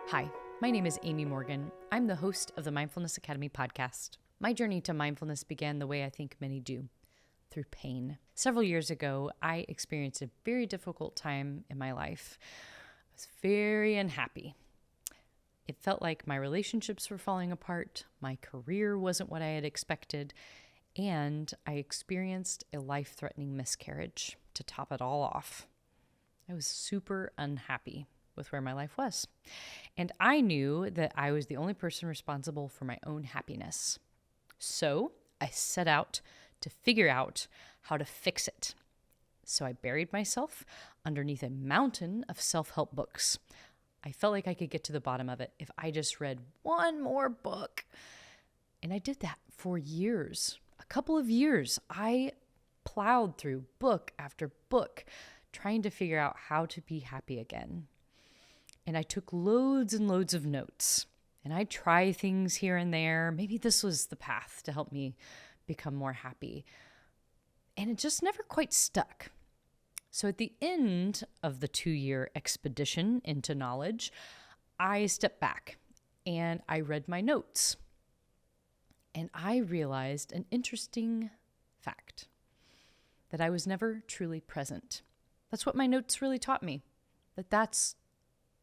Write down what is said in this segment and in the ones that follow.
Hi, my name is Aimee Morgan. I'm the host of the Mindfulness Academy Podcast. My journey to mindfulness began the way I think many do, through pain. Several years ago, I experienced a very difficult time in my life. I was very unhappy. It felt like my relationships were falling apart, my career wasn't what I had expected, and I experienced a life-threatening miscarriage to top it all off. I was super unhappy with where my life was. And I knew that I was the only person responsible for my own happiness. So I set out to figure out how to fix it. So I buried myself underneath a mountain of self-help books. I felt like I could get to the bottom of it if I just read one more book. And I did that for years, a couple of years. I plowed through book after book, trying to figure out how to be happy again. And I took loads and loads of notes, and I try things here and there. Maybe this was the path to help me become more happy. And it just never quite stuck. So at the end of the 2-year expedition into knowledge, I stepped back and I read my notes. And I realized an interesting fact, that I was never truly present. That's what my notes really taught me,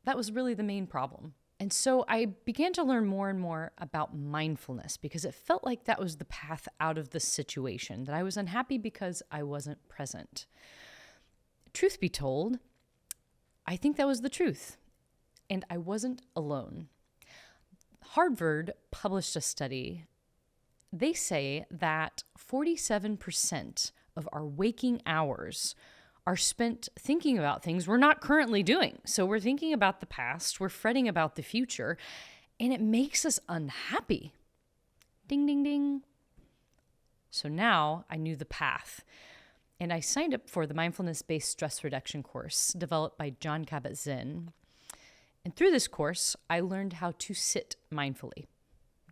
that was really the main problem. And so I began to learn more and more about mindfulness because it felt like that was the path out of the situation, that I was unhappy because I wasn't present. Truth be told, I think that was the truth, and I wasn't alone. Harvard published a study. They say that 47% of our waking hours are spent thinking about things we're not currently doing. So we're thinking about the past, we're fretting about the future, and it makes us unhappy. Ding, ding, ding. So now I knew the path, and I signed up for the mindfulness-based stress reduction course developed by Jon Kabat-Zinn. And through this course, I learned how to sit mindfully,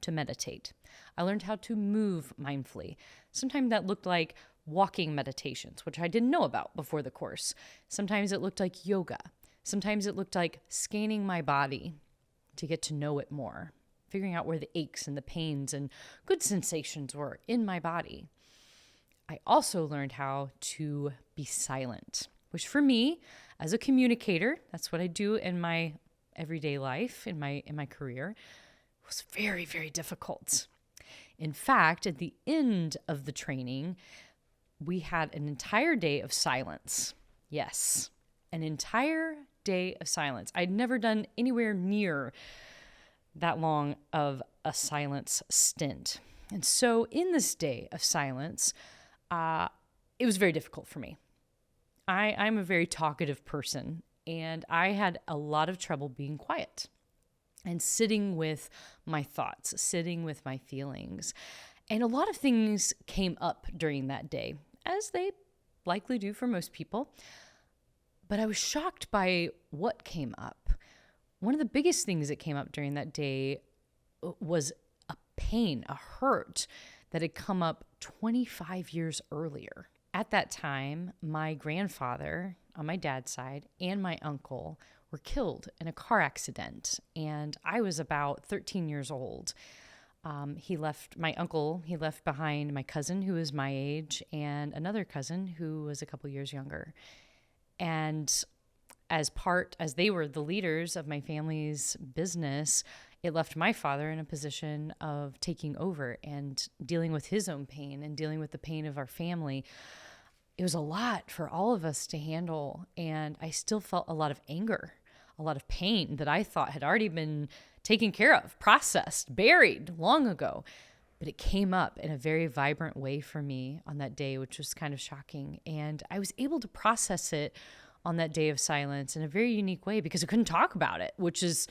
to meditate. I learned how to move mindfully. Sometimes that looked like walking meditations, which I didn't know about before the course. Sometimes it looked like yoga. Sometimes it looked like scanning my body to get to know it more, figuring out where the aches and the pains and good sensations were in my body. I also learned how to be silent, which for me, as a communicator, that's what I do in my everyday life, in my career, was very, very difficult. In fact, at the end of the training, we had an entire day of silence. Yes, an entire day of silence. I'd never done anywhere near that long of a silence stint. And so in this day of silence, it was very difficult for me. I'm a very talkative person, and I had a lot of trouble being quiet and sitting with my thoughts, sitting with my feelings. And a lot of things came up during that day, as they likely do for most people. But I was shocked by what came up. One of the biggest things that came up during that day was a pain, a hurt that had come up 25 years earlier. At that time, my grandfather on my dad's side and my uncle were killed in a car accident, and I was about 13 years old. He left behind my cousin who was my age and another cousin who was a couple years younger. And as they were the leaders of my family's business, it left my father in a position of taking over and dealing with his own pain and dealing with the pain of our family. It was a lot for all of us to handle, and I still felt a lot of anger, a lot of pain that I thought had already been taken care of, processed, buried long ago. But it came up in a very vibrant way for me on that day, which was kind of shocking. And I was able to process it on that day of silence in a very unique way because I couldn't talk about it, which is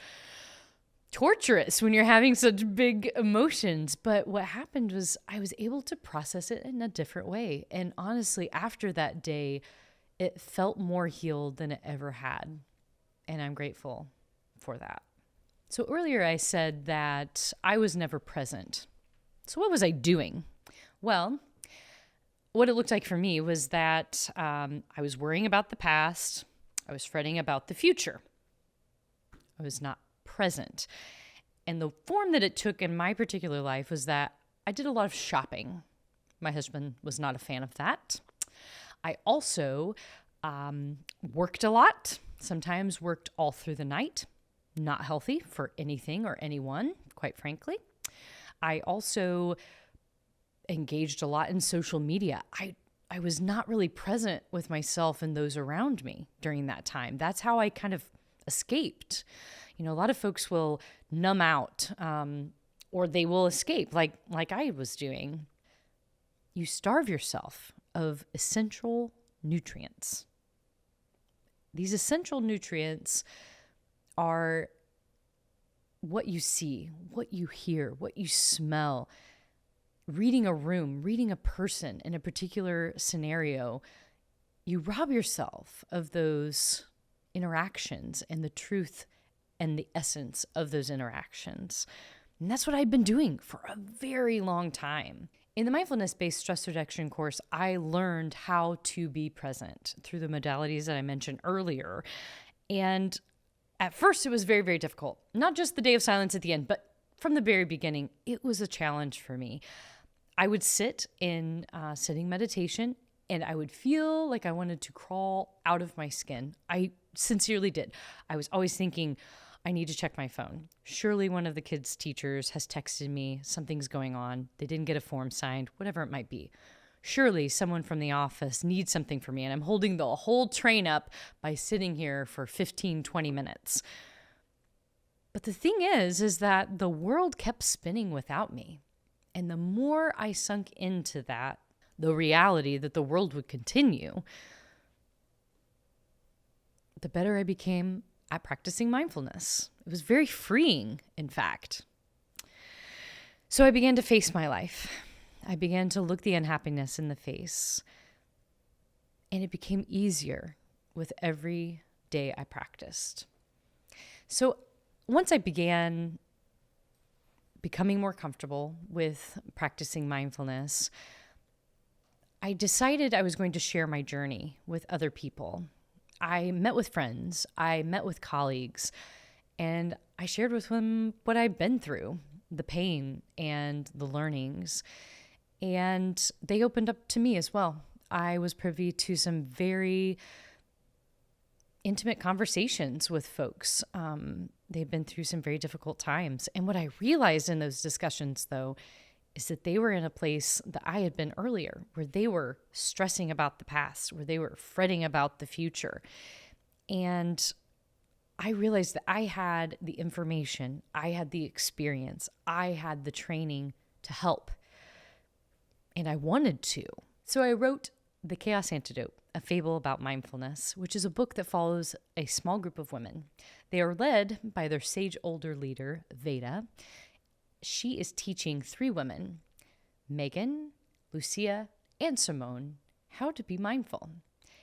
torturous when you're having such big emotions. But what happened was I was able to process it in a different way. And honestly, after that day, it felt more healed than it ever had. And I'm grateful for that. So earlier I said that I was never present. So what was I doing? Well, what it looked like for me was that I was worrying about the past. I was fretting about the future. I was not present. And the form that it took in my particular life was that I did a lot of shopping. My husband was not a fan of that. I also worked a lot, sometimes worked all through the night. Not healthy for anything or anyone, quite frankly. I also engaged a lot in social media. I was not really present with myself and those around me during that time. That's how I kind of escaped. A lot of folks will numb out or they will escape like I was doing. You starve yourself of essential nutrients. These essential nutrients are what you see, what you hear, what you smell. Reading a room, reading a person in a particular scenario, you rob yourself of those interactions and the truth and the essence of those interactions. And that's what I've been doing for a very long time. In the mindfulness-based stress reduction course, I learned how to be present through the modalities that I mentioned earlier. And at first, it was very, very difficult. Not just the day of silence at the end, but from the very beginning, it was a challenge for me. I would sit in sitting meditation, and I would feel like I wanted to crawl out of my skin. I sincerely did. I was always thinking, I need to check my phone. Surely one of the kids' teachers has texted me, something's going on. They didn't get a form signed, whatever it might be. Surely someone from the office needs something from me, and I'm holding the whole train up by sitting here for 15, 20 minutes. But the thing is that the world kept spinning without me. And the more I sunk into that, the reality that the world would continue, the better I became at practicing mindfulness. It was very freeing, in fact. So I began to face my life. I began to look the unhappiness in the face. And it became easier with every day I practiced. So once I began becoming more comfortable with practicing mindfulness, I decided I was going to share my journey with other people. I met with friends, I met with colleagues, and I shared with them what I'd been through, the pain and the learnings. And they opened up to me as well. I was privy to some very intimate conversations with folks. They've been through some very difficult times. And what I realized in those discussions, though, is that they were in a place that I had been earlier, where they were stressing about the past, where they were fretting about the future. And I realized that I had the information, I had the experience, I had the training to help. And I wanted to. So I wrote The Chaos Antidote, A Fable About Mindfulness, which is a book that follows a small group of women. They are led by their sage older leader, Veda. She is teaching 3 women, Megan, Lucia, and Simone, how to be mindful.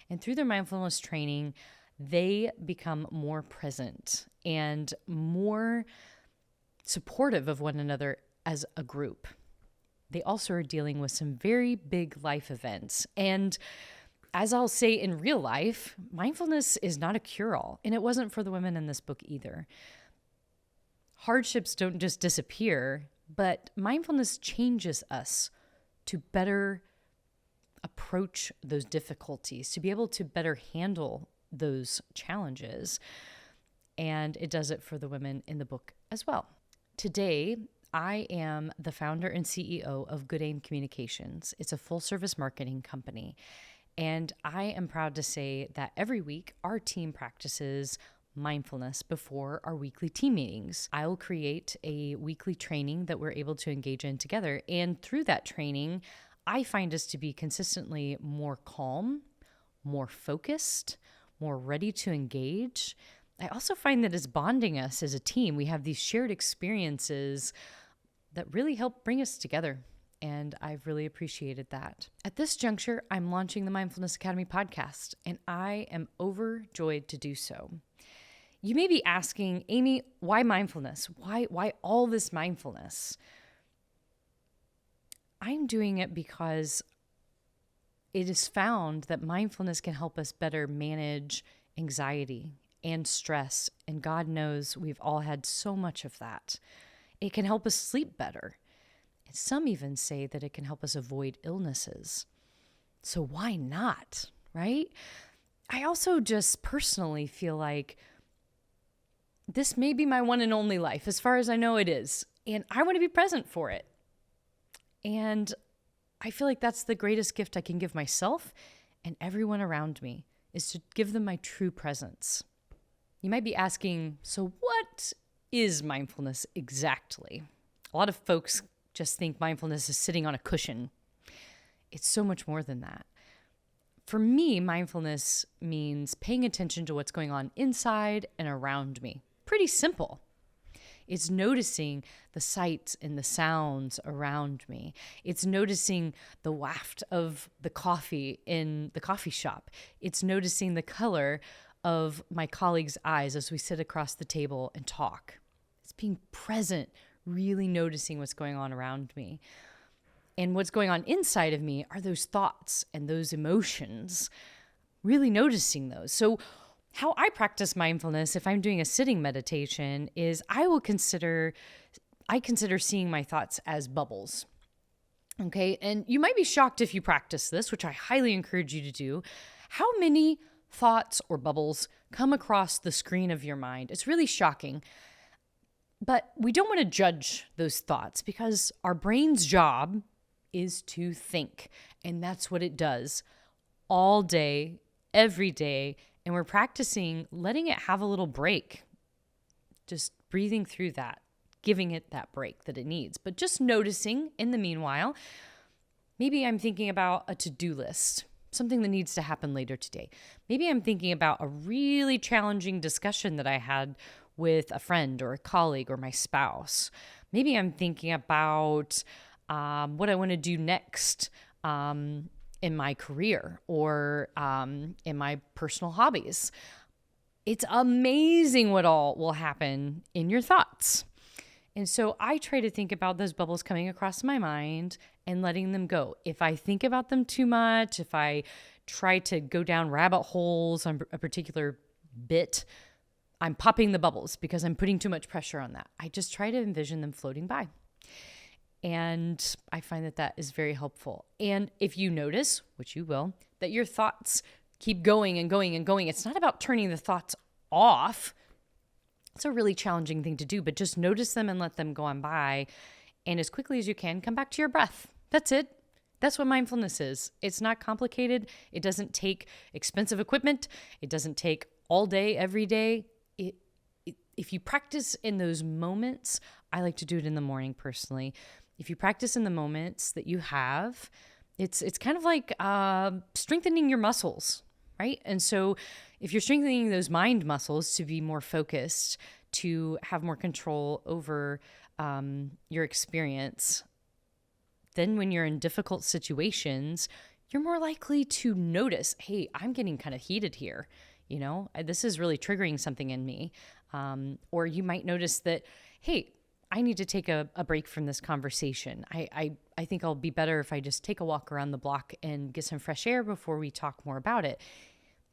And through their mindfulness training, they become more present and more supportive of one another as a group. They also are dealing with some very big life events. And as I'll say in real life, mindfulness is not a cure-all. And it wasn't for the women in this book either. Hardships don't just disappear, but mindfulness changes us to better approach those difficulties, to be able to better handle those challenges. And it does it for the women in the book as well. Today, I am the founder and CEO of Good Aim Communications. It's a full-service marketing company. And I am proud to say that every week our team practices mindfulness before our weekly team meetings. I'll create a weekly training that we're able to engage in together. And through that training, I find us to be consistently more calm, more focused, more ready to engage. I also find that it's bonding us as a team. We have these shared experiences that really help bring us together. And I've really appreciated that. At this juncture, I'm launching the Mindfulness Academy Podcast, and I am overjoyed to do so. You may be asking, Aimee, why mindfulness? Why all this mindfulness? I'm doing it because it is found that mindfulness can help us better manage anxiety and stress. And God knows we've all had so much of that. It can help us sleep better. And some even say that it can help us avoid illnesses. So why not, right? I also just personally feel like this may be my one and only life. As far as I know, it is. And I want to be present for it. And I feel like that's the greatest gift I can give myself and everyone around me, is to give them my true presence. You might be asking, so what is mindfulness exactly? A lot of folks just think mindfulness is sitting on a cushion. It's so much more than that. For me, mindfulness means paying attention to what's going on inside and around me. Pretty simple. It's noticing the sights and the sounds around me. It's noticing the waft of the coffee in the coffee shop. It's noticing the color of my colleagues' eyes as we sit across the table and talk. It's being present, really noticing what's going on around me. And what's going on inside of me are those thoughts and those emotions, really noticing those. So how I practice mindfulness, if I'm doing a sitting meditation, is I consider seeing my thoughts as bubbles. Okay. And you might be shocked if you practice this, which I highly encourage you to do, how many thoughts or bubbles come across the screen of your mind. It's really shocking. But we don't want to judge those thoughts because our brain's job is to think. And that's what it does all day, every day. And we're practicing letting it have a little break, just breathing through that, giving it that break that it needs. But just noticing in the meanwhile, maybe I'm thinking about a to-do list, something that needs to happen later today. Maybe I'm thinking about a really challenging discussion that I had with a friend or a colleague or my spouse. Maybe I'm thinking about what I want to do next in my career or in my personal hobbies. It's amazing what all will happen in your thoughts. And so I try to think about those bubbles coming across my mind and letting them go. If I think about them too much, if I try to go down rabbit holes on a particular bit, I'm popping the bubbles because I'm putting too much pressure on that. I just try to envision them floating by. And I find that is very helpful. And if you notice, which you will, that your thoughts keep going and going and going, it's not about turning the thoughts off. It's a really challenging thing to do, but just notice them and let them go on by. And as quickly as you can, come back to your breath. That's it. That's what mindfulness is. It's not complicated. It doesn't take expensive equipment. It doesn't take all day, every day. If you practice in those moments, I like to do it in the morning personally. If you practice in the moments that you have, it's kind of like strengthening your muscles, right? And so if you're strengthening those mind muscles to be more focused, to have more control over your experience, then when you're in difficult situations, you're more likely to notice, hey, I'm getting kind of heated here. You know, this is really triggering something in me. Or you might notice that, hey, I need to take a break from this conversation. I think I'll be better if I just take a walk around the block and get some fresh air before we talk more about it.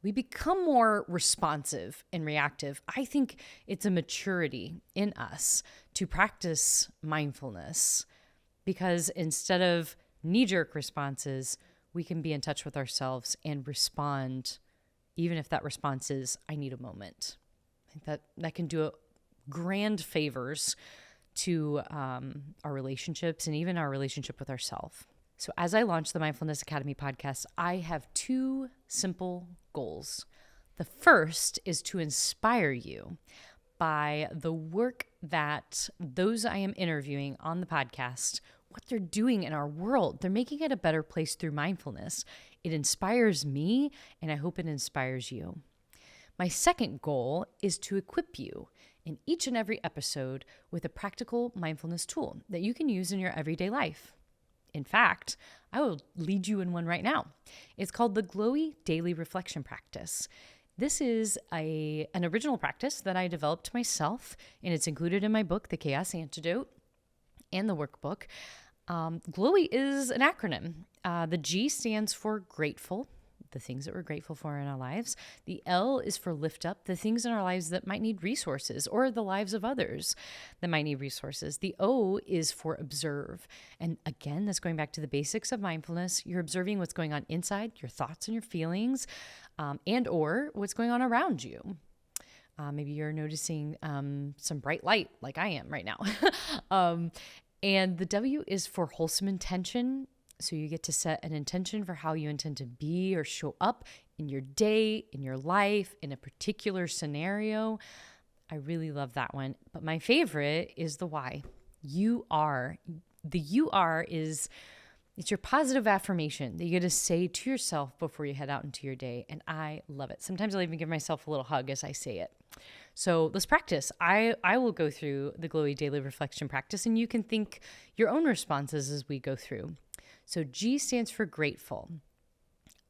We become more responsive and reactive. I think it's a maturity in us to practice mindfulness because instead of knee-jerk responses, we can be in touch with ourselves and respond, even if that response is, I need a moment. I think that can do grand favors to our relationships and even our relationship with ourselves. So as I launch the Mindfulness Academy podcast, I have two simple goals. The first is to inspire you by the work that those I am interviewing on the podcast, what they're doing in our world. They're making it a better place through mindfulness. It inspires me, and I hope it inspires you. My second goal is to equip you in each and every episode with a practical mindfulness tool that you can use in your everyday life. In fact, I will lead you in one right now. It's called the Glowy Daily Reflection Practice. This is an original practice that I developed myself, and it's included in my book, The Chaos Antidote, and the workbook. Glowy is an acronym. The G stands for grateful. the things that we're grateful for in our lives. The L is for lift up, the things in our lives that might need resources, or the lives of others that might need resources. The O is for observe. And again, that's going back to the basics of mindfulness. You're observing what's going on inside, your thoughts and your feelings, and or what's going on around you. Maybe you're noticing some bright light like I am right now. And the W is for wholesome intention. So you get to set an intention for how you intend to be or show up in your day, in your life, in a particular scenario. I really love that one. But my favorite is the Y. You are. The you are is, it's your positive affirmation that you get to say to yourself before you head out into your day. And I love it. Sometimes I'll even give myself a little hug as I say it. So let's practice. I will go through the Glowy Daily Reflection practice, and you can think your own responses as we go through. So G stands for grateful.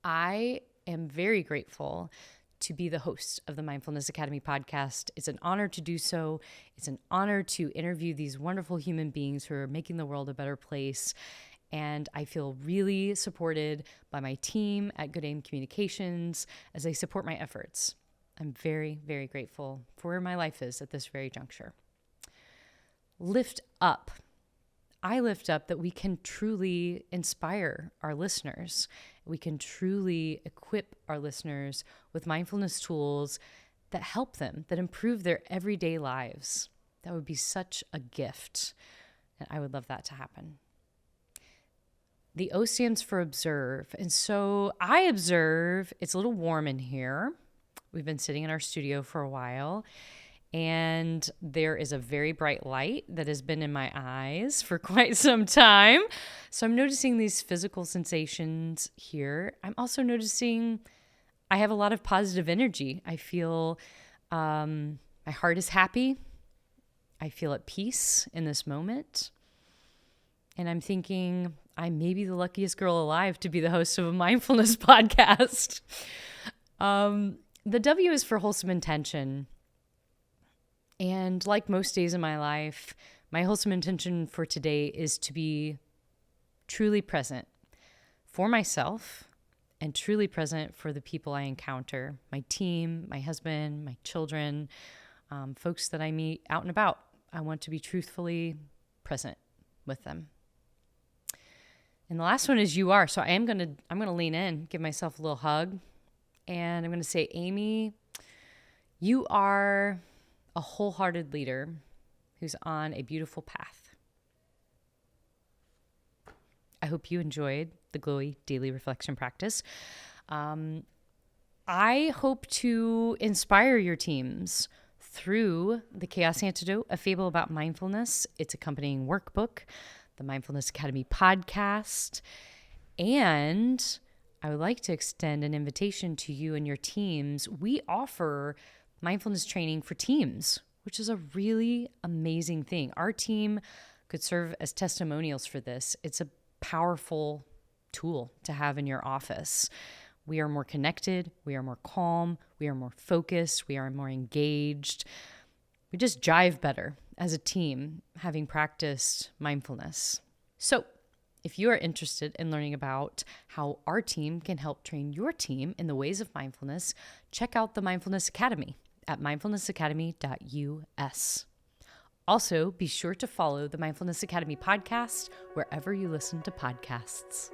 I am very grateful to be the host of the Mindfulness Academy podcast. It's an honor to do so. It's an honor to interview these wonderful human beings who are making the world a better place. And I feel really supported by my team at Good Aim Communications as they support my efforts. I'm very, very grateful for where my life is at this very juncture. Lift up. I lift up that we can truly inspire our listeners. We can truly equip our listeners with mindfulness tools that help them, that improve their everyday lives. That would be such a gift. And I would love that to happen. The O stands for observe. And so I observe, it's a little warm in here. We've been sitting in our studio for a while, and there is a very bright light that has been in my eyes for quite some time. So I'm noticing these physical sensations here. I'm also noticing I have a lot of positive energy. I feel my heart is happy. I feel at peace in this moment. And I'm thinking I may be the luckiest girl alive to be the host of a mindfulness podcast. The W is for wholesome intention. And like most days in my life, my wholesome intention for today is to be truly present for myself and truly present for the people I encounter, my team, my husband, my children, folks that I meet out and about. I want to be truthfully present with them. And the last one is you are. So I'm going to lean in, give myself a little hug. And I'm going to say, Aimee, you are a wholehearted leader who's on a beautiful path. I hope you enjoyed the Glowy Daily Reflection practice. I hope to inspire your teams through the Chaos Antidote, a fable about mindfulness, its accompanying workbook, the Mindfulness Academy podcast, and I would like to extend an invitation to you and your teams. We offer mindfulness training for teams, which is a really amazing thing. Our team could serve as testimonials for this. It's a powerful tool to have in your office. We are more connected. We are more calm. We are more focused. We are more engaged. We just jive better as a team having practiced mindfulness. So, if you are interested in learning about how our team can help train your team in the ways of mindfulness, check out the Mindfulness Academy at mindfulnessacademy.us. Also, be sure to follow the Mindfulness Academy podcast wherever you listen to podcasts.